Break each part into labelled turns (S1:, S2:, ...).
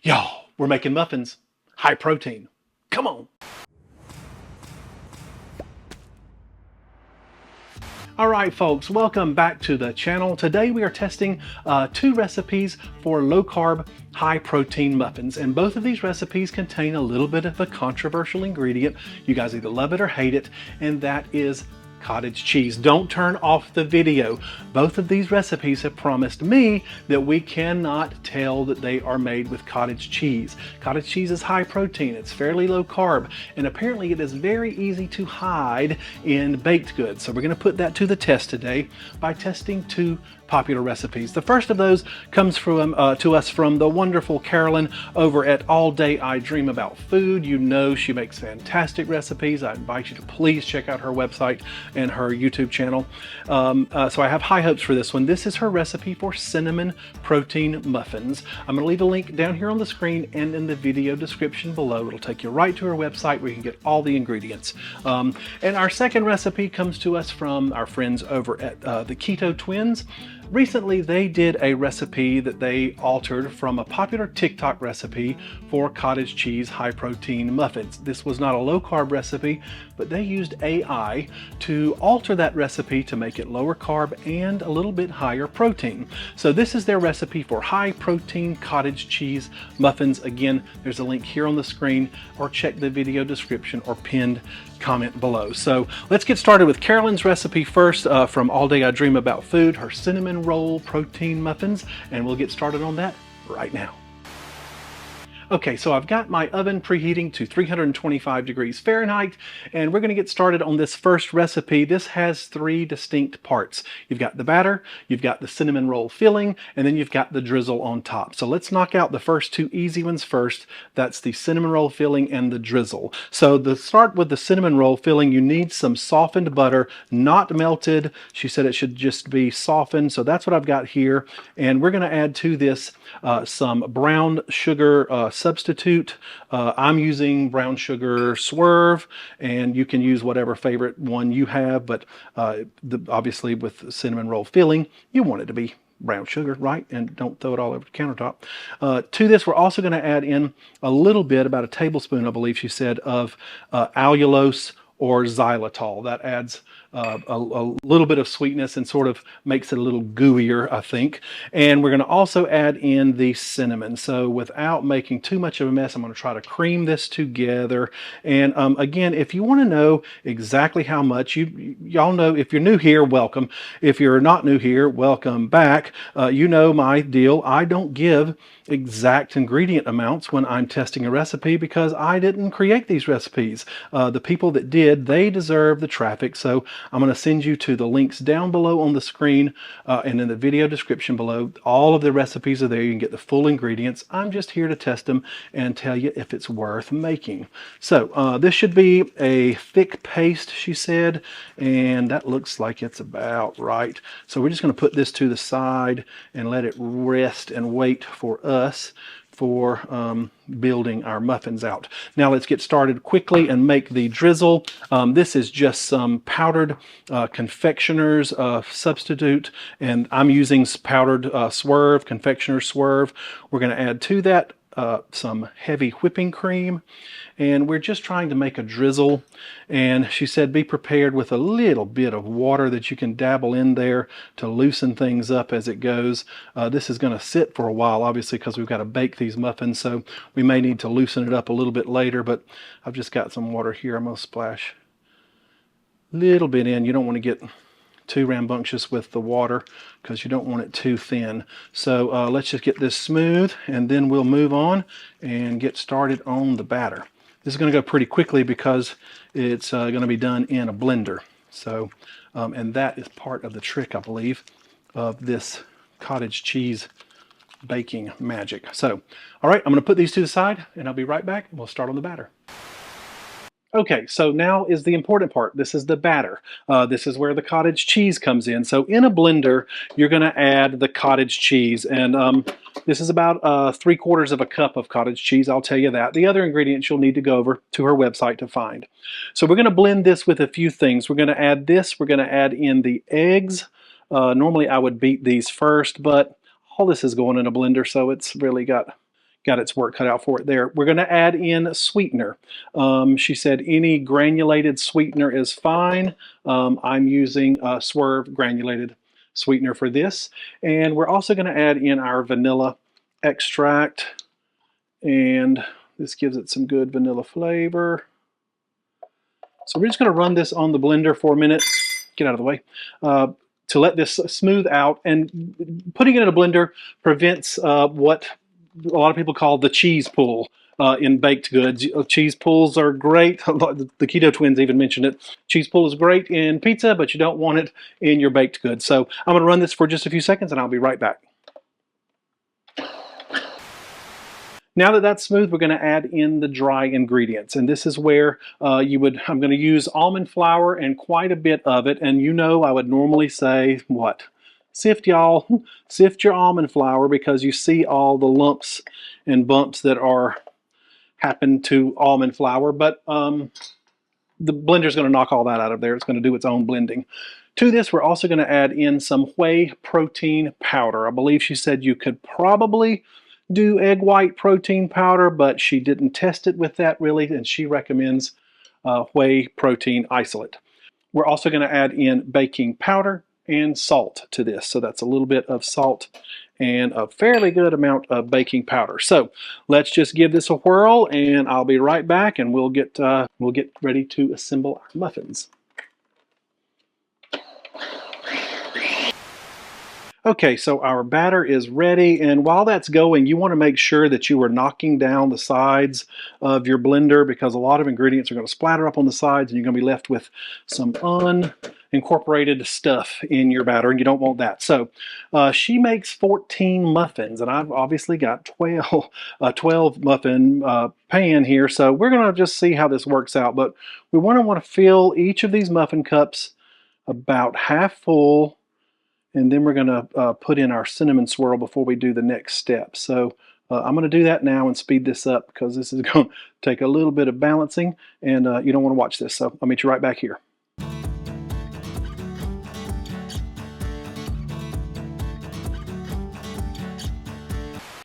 S1: Y'all, we're making muffins. High protein. Come on. All right, folks, welcome back to the channel. Today we are testing two recipes for low-carb, high-protein muffins. And both of these recipes contain a little bit of a controversial ingredient. You guys either love it or hate it, and that is cottage cheese. Don't turn off the video. Both of these recipes have promised me that we cannot tell that they are made with cottage cheese. Cottage cheese is high protein, it's fairly low carb, and apparently it is very easy to hide in baked goods. So we're going to put that to the test today by testing two popular recipes. The first of those comes from to us from the wonderful Carolyn over at All Day I Dream About Food. You know she makes fantastic recipes. I invite you to please check out her website and her YouTube channel. So I have high hopes for this one. This is her recipe for cinnamon protein muffins. I'm going to leave a link down here on the screen and in the video description below. It'll take you right to her website where you can get all the ingredients. And our second recipe comes to us from our friends over at the Keto Twins. Recently, they did a recipe that they altered from a popular TikTok recipe for cottage cheese high protein muffins. This was not a low carb recipe, but they used AI to alter that recipe to make it lower carb and a little bit higher protein. So this is their recipe for high protein cottage cheese muffins. Again, there's a link here on the screen, or check the video description or pinned comment below. So let's get started with Carolyn's recipe first from All Day I Dream About Food, her cinnamon roll protein muffins, and we'll get started on that right now. Okay, so I've got my oven preheating to 325 degrees Fahrenheit, and we're going to get started on this first recipe. This has three distinct parts. You've got the batter, you've got the cinnamon roll filling, and then you've got the drizzle on top. So let's knock out the first two easy ones first. That's the cinnamon roll filling and the drizzle. So to start with the cinnamon roll filling, you need some softened butter, not melted. She said it should just be softened, so that's what I've got here. And we're going to add to this some brown sugar substitute. I'm using brown sugar swerve, and you can use whatever favorite one you have, but obviously with cinnamon roll filling, you want it to be brown sugar, right? And don't throw it all over the countertop. To this, we're also going to add in a little bit, about a tablespoon, I believe she said, of allulose or xylitol. That adds a little bit of sweetness and sort of makes it a little gooier, I think. And we're going to also add in the cinnamon. So without making too much of a mess, I'm going to try to cream this together. And again, if you want to know exactly how much, y'all know, if you're new here, welcome. If you're not new here, welcome back. You know my deal. I don't give exact ingredient amounts when I'm testing a recipe because I didn't create these recipes. The people that did, they deserve the traffic. So I'm going to send you to the links down below on the screen and in the video description below. All of the recipes are there. You can get the full ingredients. I'm just here to test them and tell you if it's worth making. So this should be a thick paste, she said, and that looks like it's about right. So we're just going to put this to the side and let it rest and wait for us for building our muffins out. Now let's get started quickly and make the drizzle. This is just some powdered confectioner's substitute, and I'm using powdered swerve, confectioner's swerve. We're going to add to that some heavy whipping cream, and we're just trying to make a drizzle. And she said be prepared with a little bit of water that you can dabble in there to loosen things up as it goes. This is going to sit for a while, obviously, because we've got to bake these muffins, so we may need to loosen it up a little bit later, but I've just got some water here. I'm going to splash a little bit in. You don't want to get too rambunctious with the water because you don't want it too thin. So let's just get this smooth, and then we'll move on and get started on the batter. This is going to go pretty quickly because it's going to be done in a blender. So, and that is part of the trick, I believe, of this cottage cheese baking magic. So, all right, I'm going to put these to the side, and I'll be right back. We'll start on the batter. Okay, so now is the important part. This is the batter. This is where the cottage cheese comes in. So in a blender, you're going to add the cottage cheese, and this is about 3/4 of a cup of cottage cheese, I'll tell you that. The other ingredients you'll need to go over to her website to find. So we're going to blend this with a few things. We're going to add this. We're going to add in the eggs. Normally I would beat these first, but all this is going in a blender, so it's really got got its work cut out for it there. We're going to add in sweetener. She said any granulated sweetener is fine. I'm using Swerve granulated sweetener for this. And we're also going to add in our vanilla extract. And this gives it some good vanilla flavor. So we're just going to run this on the blender for a minute. Get out of the way. To let this smooth out. And putting it in a blender prevents what a lot of people call the cheese pull in baked goods. Cheese pulls are great. The Keto Twins even mentioned it. Cheese pull is great in pizza, but you don't want it in your baked goods. So I'm going to run this for just a few seconds and I'll be right back. Now that that's smooth, we're going to add in the dry ingredients. And this is where I'm going to use almond flour and quite a bit of it. And you know, I would normally say, what? Sift, y'all. Sift your almond flour because you see all the lumps and bumps that happen to almond flour. But the blender is going to knock all that out of there. It's going to do its own blending. To this, we're also going to add in some whey protein powder. I believe she said you could probably do egg white protein powder, but she didn't test it with that really, and she recommends whey protein isolate. We're also going to add in baking powder and salt to this. So that's a little bit of salt and a fairly good amount of baking powder. So let's just give this a whirl and I'll be right back and we'll get ready to assemble our muffins. Okay, so our batter is ready, and while that's going, you want to make sure that you are knocking down the sides of your blender because a lot of ingredients are going to splatter up on the sides and you're going to be left with some unincorporated stuff in your batter, and you don't want that. So she makes 14 muffins, and I've obviously got 12 muffin pan here, so we're going to just see how this works out. But we want to fill each of these muffin cups about half full. And then we're going to put in our cinnamon swirl before we do the next step. So I'm going to do that now and speed this up because this is going to take a little bit of balancing and you don't want to watch this. So I'll meet you right back here.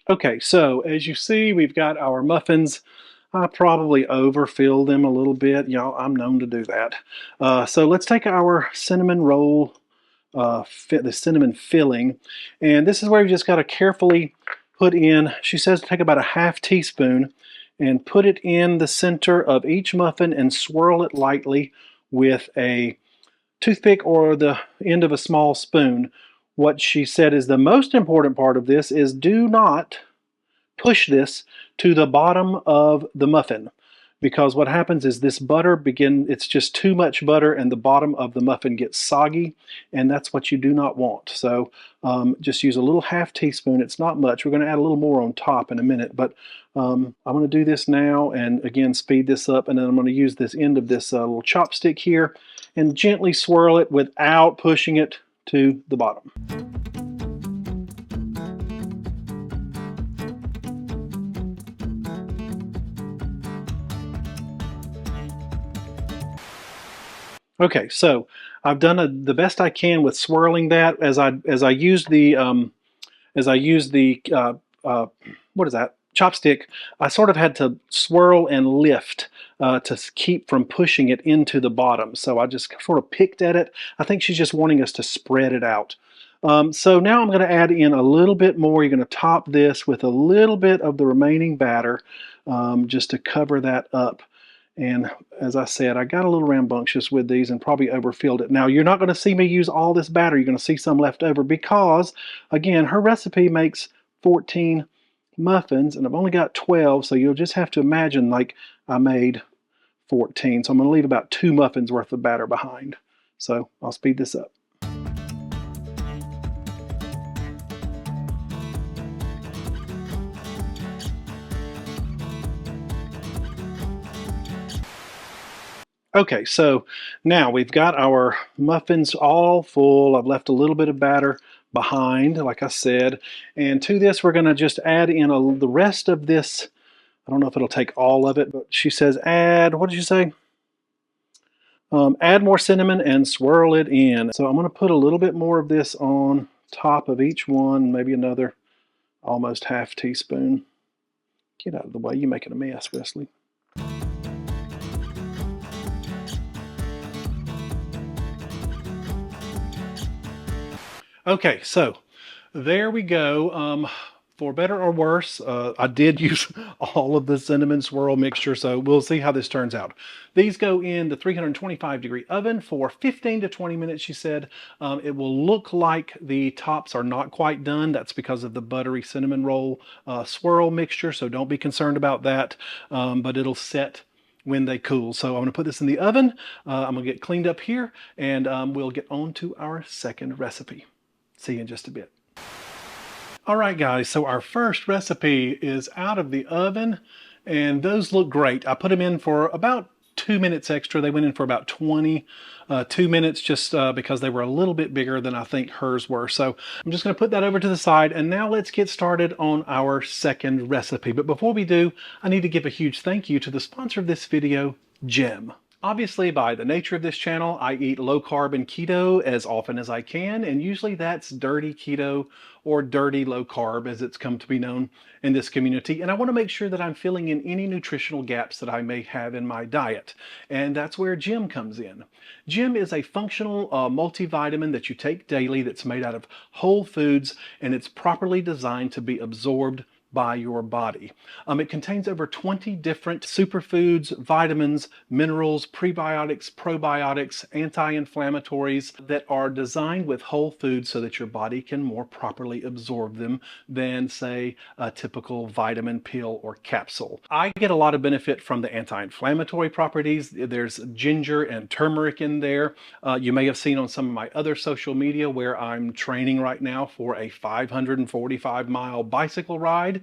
S1: Okay, so as you see, we've got our muffins. I probably overfilled them a little bit. Y'all, I'm known to do that. So let's take our cinnamon roll, the cinnamon filling, and this is where you just got to carefully put in, she says take about a half teaspoon and put it in the center of each muffin and swirl it lightly with a toothpick or the end of a small spoon. What she said is the most important part of this is do not push this to the bottom of the muffin, because what happens is this butter it's just too much butter and the bottom of the muffin gets soggy, and that's what you do not want. So just use a little half teaspoon. It's not much. We're going to add a little more on top in a minute, but I'm going to do this now and again speed this up, and then I'm going to use this end of this little chopstick here and gently swirl it without pushing it to the bottom. Okay, so I've done the best I can with swirling that. As I use the what is that, chopstick, I sort of had to swirl and lift to keep from pushing it into the bottom. So I just sort of picked at it. I think she's just wanting us to spread it out. So now I'm going to add in a little bit more. You're going to top this with a little bit of the remaining batter just to cover that up. And as I said, I got a little rambunctious with these and probably overfilled it. Now, you're not going to see me use all this batter. You're going to see some left over because, again, her recipe makes 14 muffins, and I've only got 12, so you'll just have to imagine like I made 14. So I'm going to leave about 2 muffins worth of batter behind. So I'll speed this up. Okay, so now we've got our muffins all full. I've left a little bit of batter behind, like I said. And to this, we're going to just add in the rest of this. I don't know if it'll take all of it, but she says add, what did you say? Add more cinnamon and swirl it in. So I'm going to put a little bit more of this on top of each one, maybe another almost half teaspoon. Get out of the way, you're making a mess, Wesley. Okay, so there we go. For better or worse, I did use all of the cinnamon swirl mixture, so we'll see how this turns out. These go in the 325-degree oven for 15 to 20 minutes, she said. It will look like the tops are not quite done. That's because of the buttery cinnamon roll swirl mixture, so don't be concerned about that, but it'll set when they cool. So I'm going to put this in the oven. I'm going to get cleaned up here, and we'll get on to our second recipe. See you in just a bit. All right, guys, so our first recipe is out of the oven, and those look great. I put them in for about 2 minutes extra. They went in for about 22 minutes just because they were a little bit bigger than I think hers were. So I'm just going to put that over to the side, and now let's get started on our second recipe. But before we do, I need to give a huge thank you to the sponsor of this video, Jim. Obviously, by the nature of this channel, I eat low carb and keto as often as I can, and usually that's dirty keto or dirty low carb as it's come to be known in this community. And I want to make sure that I'm filling in any nutritional gaps that I may have in my diet. And that's where Jim comes in. Jim is a functional multivitamin that you take daily that's made out of whole foods, and it's properly designed to be absorbed by your body. It contains over 20 different superfoods, vitamins, minerals, prebiotics, probiotics, anti-inflammatories that are designed with whole foods so that your body can more properly absorb them than, say, a typical vitamin pill or capsule. I get a lot of benefit from the anti-inflammatory properties. There's ginger and turmeric in there. You may have seen on some of my other social media where I'm training right now for a 545-mile bicycle ride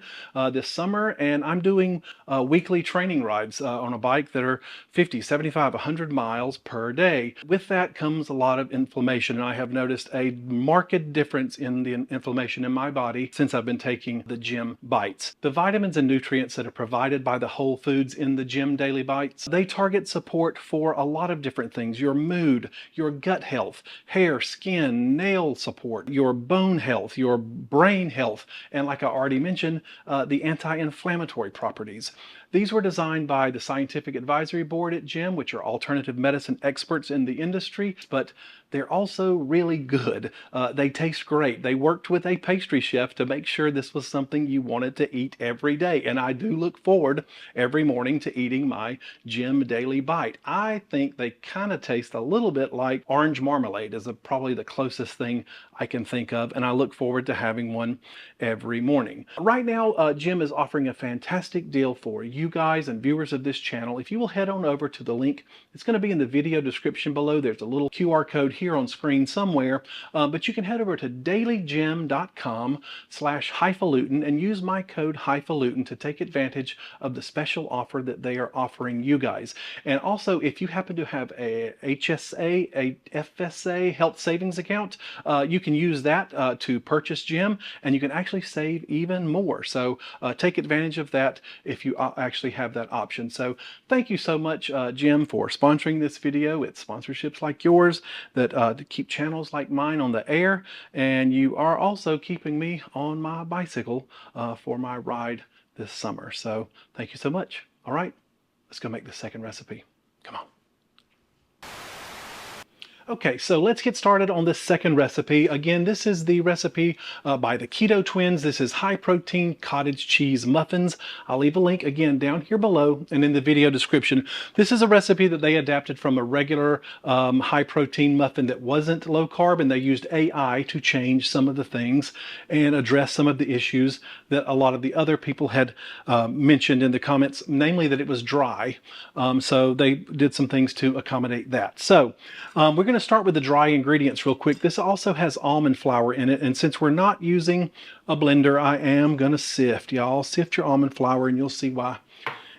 S1: this summer, and I'm doing weekly training rides on a bike that are 50, 75, 100 miles per day. With that comes a lot of inflammation, and I have noticed a marked difference in the inflammation in my body since I've been taking the Jim Bites. The vitamins and nutrients that are provided by the whole foods in the Jim Daily Bites, they target support for a lot of different things: your mood, your gut health, hair, skin, nail support, your bone health, your brain health, and like I already mentioned, the anti-inflammatory properties. These were designed by the Scientific Advisory Board at Jim, which are alternative medicine experts in the industry, but they're also really good. They taste great. They worked with a pastry chef to make sure this was something you wanted to eat every day, and I do look forward every morning to eating my Jim Daily Bite. I think they kind of taste a little bit like orange marmalade is probably the closest thing I can think of, and I look forward to having one every morning. Right now, Jim is offering a fantastic deal for you guys and viewers of this channel. If you will head on over to the link, it's going to be in the video description below. There's a little QR code here on screen somewhere, but you can head over to dailygym.com/highfalutin and use my code highfalutin to take advantage of the special offer that they are offering you guys. And also, if you happen to have a HSA, a FSA, health savings account, you can use that to purchase Jim, and you can actually save even more. So take advantage of that if you actually have that option. So thank you so much, Jim, for sponsoring this video. It's sponsorships like yours that keep channels like mine on the air, and you are also keeping me on my bicycle for my ride this summer. So thank you so much. All right, let's go make the second recipe. Come on. Okay, so let's get started on this second recipe. Again, this is the recipe by the Keto Twins. This is high protein cottage cheese muffins. I'll leave a link again down here below and in the video description. This is a recipe that they adapted from a regular high protein muffin that wasn't low carb, and they used AI to change some of the things and address some of the issues that a lot of the other people had mentioned in the comments, namely that it was dry. So they did some things to accommodate that. So we're going to start with the dry ingredients real quick. This also has almond flour in it, and since we're not using a blender, I am going to sift. Y'all sift your almond flour and you'll see why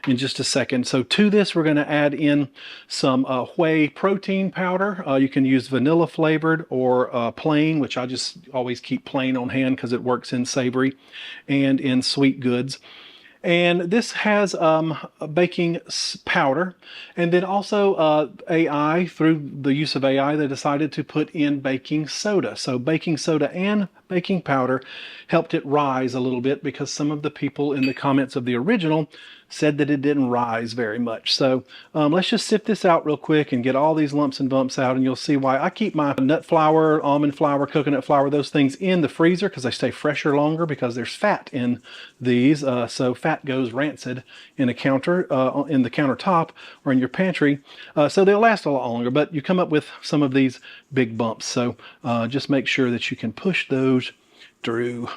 S1: in just a second. So to this, we're going to add in some whey protein powder. You can use vanilla flavored or plain, which I just always keep plain on hand because it works in savory and in sweet goods. And this has baking powder, and then also AI, through the use of AI, they decided to put in baking soda. So baking soda and baking powder helped it rise a little bit, because some of the people in the comments of the original said that it didn't rise very much. So let's just sift this out real quick and get all these lumps and bumps out, and you'll see why. I keep my nut flour, almond flour, coconut flour, those things in the freezer because they stay fresher longer, because there's fat in these. So fat goes rancid in a in the countertop or in your pantry. So they'll last a lot longer, but you come up with some of these big bumps. So just make sure that you can push those through.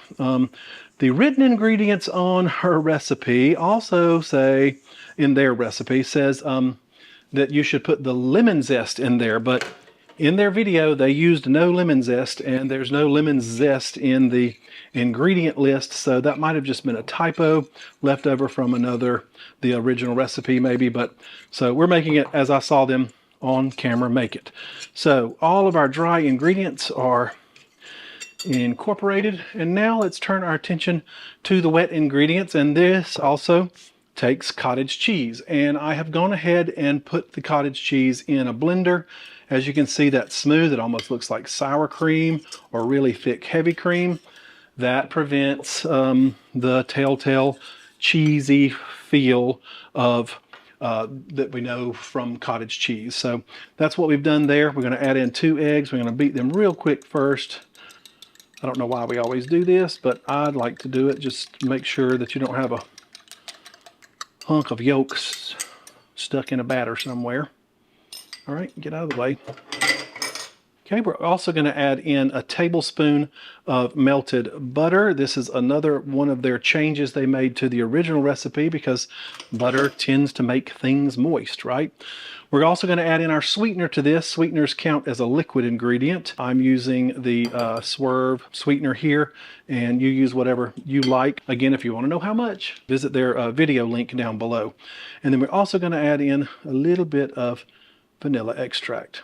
S1: The written ingredients on her recipe also say, in their recipe, says that you should put the lemon zest in there, but in their video they used no lemon zest, and there's no lemon zest in the ingredient list, so that might have just been a typo left over from the original recipe maybe. But so we're making it as I saw them on camera make it. So all of our dry ingredients are incorporated, and now let's turn our attention to the wet ingredients, and this also takes cottage cheese. And I have gone ahead and put the cottage cheese in a blender. As you can see, that's smooth. It almost looks like sour cream or really thick heavy cream. That prevents the telltale cheesy feel of that we know from cottage cheese. So that's what we've done there. We're going to add in 2 eggs. We're going to beat them real quick first. I don't know why we always do this, but I'd like to do it just to make sure that you don't have a hunk of yolks stuck in a batter somewhere. All right, get out of the way. Okay, we're also going to add in a tablespoon of melted butter. This is another one of their changes they made to the original recipe, because butter tends to make things moist, right? We're also going to add in our sweetener to this. Sweeteners count as a liquid ingredient. I'm using the Swerve sweetener here, and you use whatever you like. Again, if you want to know how much, visit their video link down below. And then we're also going to add in a little bit of vanilla extract.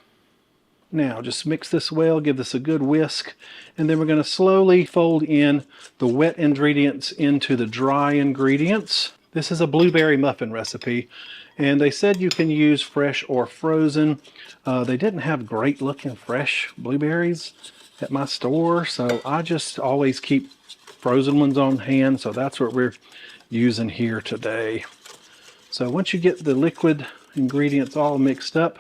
S1: Now just mix this well, give this a good whisk, and then we're going to slowly fold in the wet ingredients into the dry ingredients. This is a blueberry muffin recipe, and they said you can use fresh or frozen. They didn't have great looking fresh blueberries at my store, so I just always keep frozen ones on hand, so that's what we're using here today. So once you get the liquid ingredients all mixed up,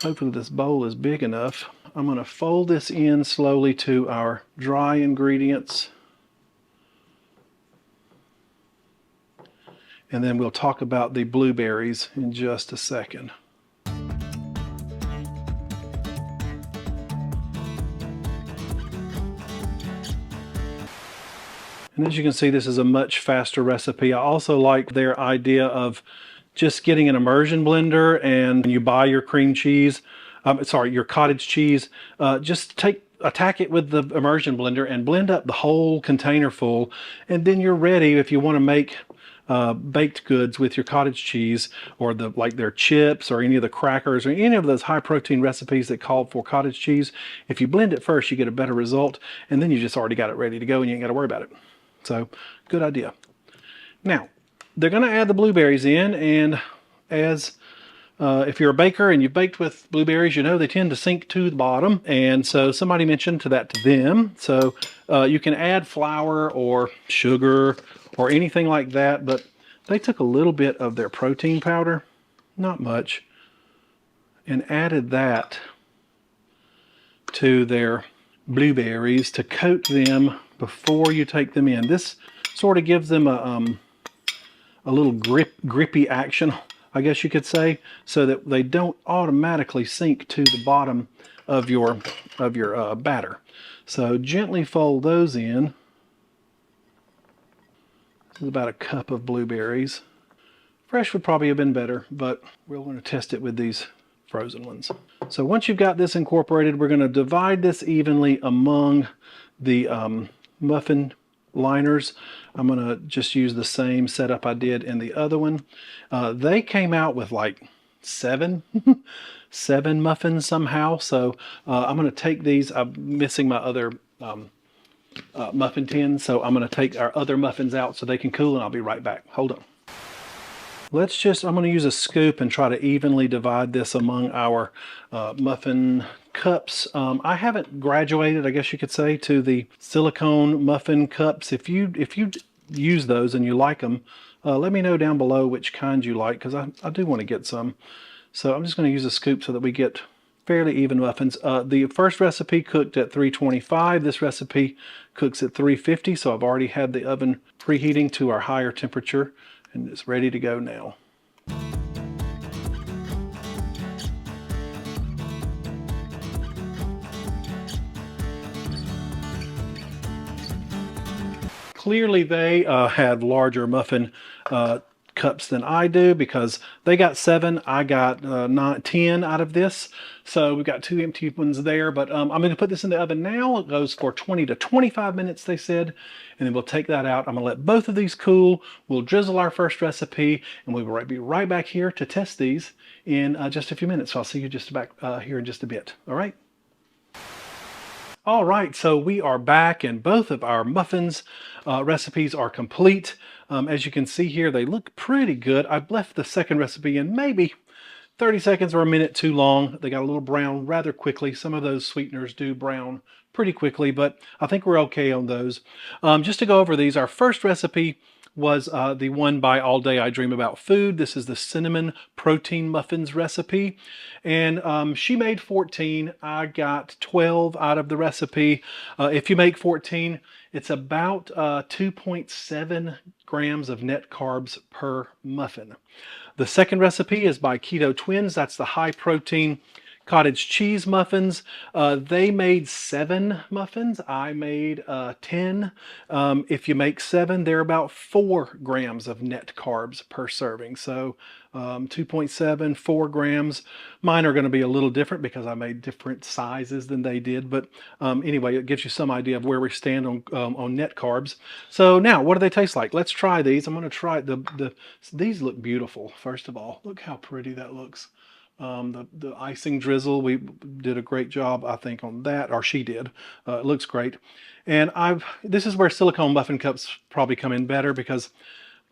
S1: hopefully this bowl is big enough, I'm going to fold this in slowly to our dry ingredients. And then we'll talk about the blueberries in just a second. And as you can see, this is a much faster recipe. I also like their idea of just getting an immersion blender, and when you buy your cream cheese, your cottage cheese, just attack it with the immersion blender and blend up the whole container full, and then you're ready if you want to make baked goods with your cottage cheese, or like their chips or any of the crackers or any of those high protein recipes that call for cottage cheese. If you blend it first, you get a better result, and then you just already got it ready to go and you ain't got to worry about it. So good idea. Now they're going to add the blueberries in, and as if you're a baker and you've baked with blueberries, you know they tend to sink to the bottom, and so somebody mentioned that to them. So you can add flour or sugar or anything like that, but they took a little bit of their protein powder, not much, and added that to their blueberries to coat them before you take them in. This sort of gives them a little grippy action, I guess you could say, so that they don't automatically sink to the bottom of your batter. So gently fold those in. This is about a cup of blueberries. Fresh would probably have been better, but we're going to test it with these frozen ones. So once you've got this incorporated, we're going to divide this evenly among the muffin liners. I'm going to just use the same setup I did in the other one. They came out with like seven muffins somehow. So I'm going to take these. I'm missing my other muffin tin, so I'm going to take our other muffins out so they can cool, and I'll be right back. Hold on. I'm going to use a scoop and try to evenly divide this among our muffin cups. I haven't graduated, I guess you could say, to the silicone muffin cups. If you use those and you like them, let me know down below which kind you like, because I do want to get some. So I'm just going to use a scoop so that we get fairly even muffins. The first recipe cooked at 325. This recipe cooks at 350, so I've already had the oven preheating to our higher temperature, and it's ready to go now. Clearly they have larger muffin cups than I do, because they got 7, I got 10 out of this. So we've got 2 empty ones there, but I'm going to put this in the oven now. It goes for 20 to 25 minutes, they said, and then we'll take that out. I'm going to let both of these cool. We'll drizzle our first recipe, and we will be right back here to test these in just a few minutes. So I'll see you just back here in just a bit. All right. All right, so we are back, and both of our muffins recipes are complete. As you can see here, they look pretty good. I've left the second recipe in maybe 30 seconds or a minute too long. They got a little brown rather quickly. Some of those sweeteners do brown pretty quickly, but I think we're okay on those. Just to go over these, our first recipe was the one by All Day I Dream About Food. This is the cinnamon protein muffins recipe, and she made 14. I got 12 out of the recipe. If you make 14, it's about 2.7 grams of net carbs per muffin. The second recipe is by Keto Twins. That's the high protein cottage cheese muffins. They made 7 muffins. I made 10. If you make 7, they're about 4 grams of net carbs per serving. So 2.7, 4 grams. Mine are going to be a little different because I made different sizes than they did. But anyway, it gives you some idea of where we stand on net carbs. So now, what do they taste like? Let's try these. I'm going to try these look beautiful. First of all, look how pretty that looks. The icing drizzle, we did a great job, I think, on that, or she did. It looks great. And this is where silicone muffin cups probably come in better, because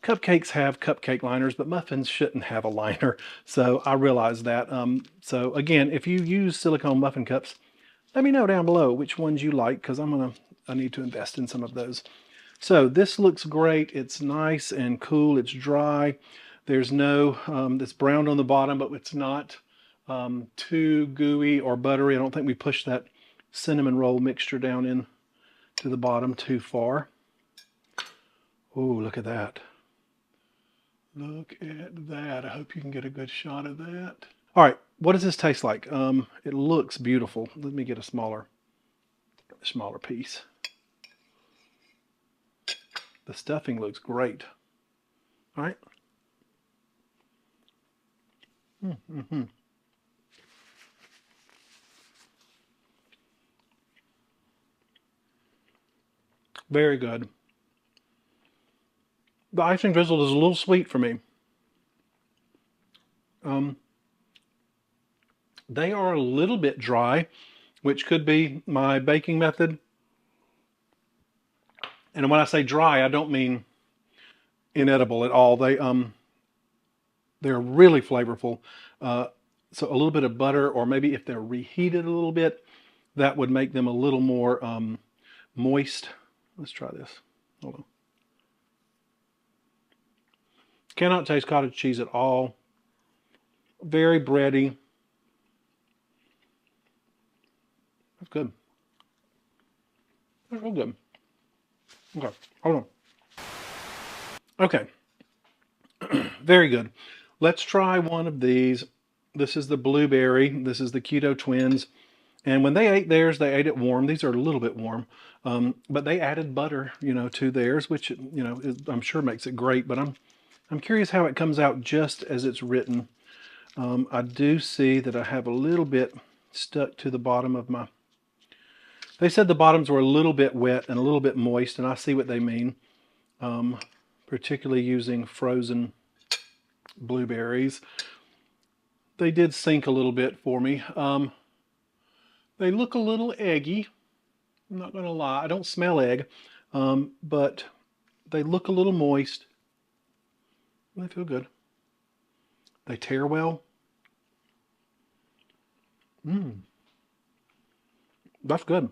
S1: cupcakes have cupcake liners, but muffins shouldn't have a liner. So I realize that. So again, if you use silicone muffin cups, let me know down below which ones you like, because I need to invest in some of those. So this looks great. It's nice and cool. It's dry. There's no, it's browned on the bottom, but it's not too gooey or buttery. I don't think we pushed that cinnamon roll mixture down in to the bottom too far. Oh, look at that. Look at that. I hope you can get a good shot of that. All right, what does this taste like? It looks beautiful. Let me get a smaller piece. The stuffing looks great. All right. Mm-hmm. Very good. The icing drizzle is a little sweet for me. They are a little bit dry, which could be my baking method. And when I say dry, I don't mean inedible at all. They're really flavorful. So a little bit of butter, or maybe if they're reheated a little bit, that would make them a little more moist. Let's try this. Hold on. Cannot taste cottage cheese at all. Very bready. That's good. That's real good. Okay, hold on. Okay, very good. Let's try one of these. This is the blueberry. This is the Keto Twins. And when they ate theirs, they ate it warm. These are a little bit warm, but they added butter, to theirs, which, I'm sure makes it great. But I'm curious how it comes out just as it's written. I do see that I have a little bit stuck to the bottom of my... They said the bottoms were a little bit wet and a little bit moist, and I see what they mean, particularly using frozen blueberries. They did sink a little bit for me. They look a little eggy. I'm not going to lie. I don't smell egg, but they look a little moist. They feel good. They tear well. That's good.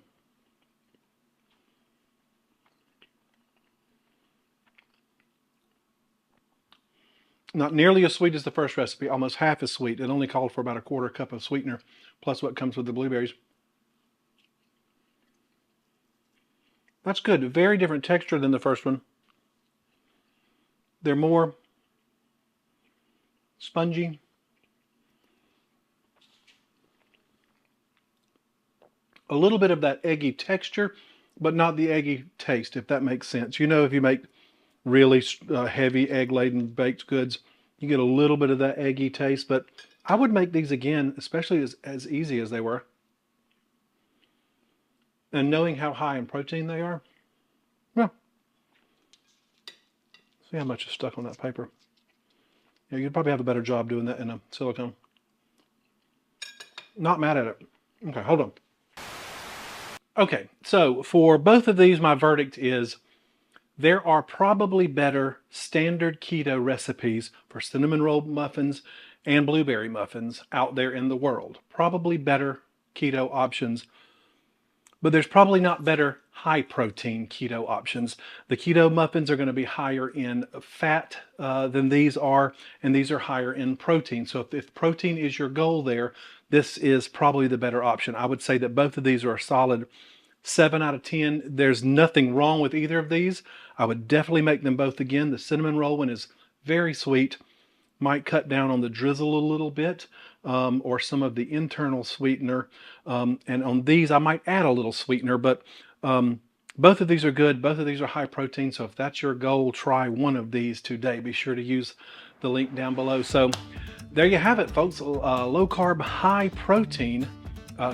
S1: Not nearly as sweet as the first recipe, almost half as sweet. It only called for about a quarter cup of sweetener, plus what comes with the blueberries. That's good. Very different texture than the first one. They're more spongy. A little bit of that eggy texture, but not the eggy taste, if that makes sense. You know, if you make really heavy egg-laden baked goods, you get a little bit of that eggy taste, but I would make these again, especially as easy as they were. And knowing how high in protein they are, well, see how much is stuck on that paper. Yeah, you'd probably have a better job doing that in a silicone. Not mad at it. Okay, hold on. Okay, so for both of these, my verdict is there are probably better standard keto recipes for cinnamon roll muffins and blueberry muffins out there in the world. Probably better keto options, but there's probably not better high protein keto options. The keto muffins are going to be higher in fat than these are, and these are higher in protein. So if protein is your goal there, this is probably the better option. I would say that both of these are a solid 7 out of 10. There's nothing wrong with either of these. I would definitely make them both again. The cinnamon roll one is very sweet. Might cut down on the drizzle a little bit, or some of the internal sweetener. And on these, I might add a little sweetener, but both of these are good. Both of these are high protein. So if that's your goal, try one of these today. Be sure to use the link down below. So there you have it, folks. Low carb, high protein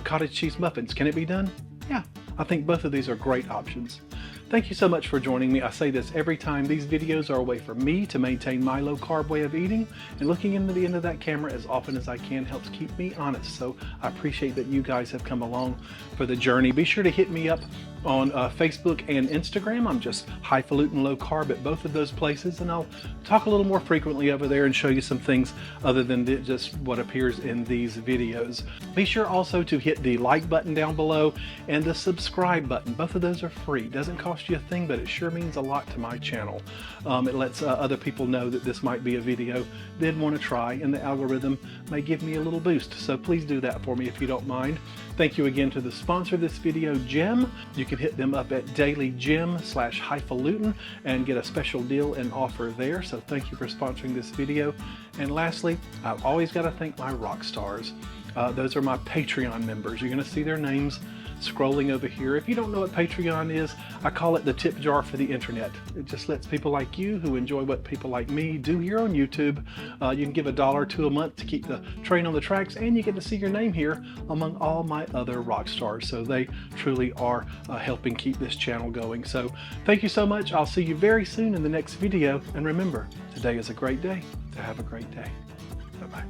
S1: cottage cheese muffins. Can it be done? Yeah, I think both of these are great options. Thank you so much for joining me. I say this every time. These videos are a way for me to maintain my low carb way of eating, and looking into the end of that camera as often as I can helps keep me honest. So I appreciate that you guys have come along for the journey. Be sure to hit me up on Facebook and Instagram. I'm just Highfalutin Low Carb at both of those places, and I'll talk a little more frequently over there and show you some things other than just what appears in these videos. Be sure also to hit the like button down below and the subscribe button. Both of those are free. Doesn't cost you a thing, but it sure means a lot to my channel. It lets other people know that this might be a video they'd want to try, and the algorithm may give me a little boost. So please do that for me if you don't mind. Thank you again to the sponsor of this video, Gem. You can hit them up at dailygem/Highfalutin and get a special deal and offer there. So thank you for sponsoring this video. And lastly, I've always got to thank my rock stars. Those are my Patreon members. You're going to see their names scrolling over here. If you don't know what Patreon is, I call it the tip jar for the internet. It just lets people like you who enjoy what people like me do here on YouTube. You can give $1 or $2 a month to keep the train on the tracks, and you get to see your name here among all my other rock stars. So they truly are helping keep this channel going. So thank you so much. I'll see you very soon in the next video. And remember, today is a great day to have a great day. Bye-bye.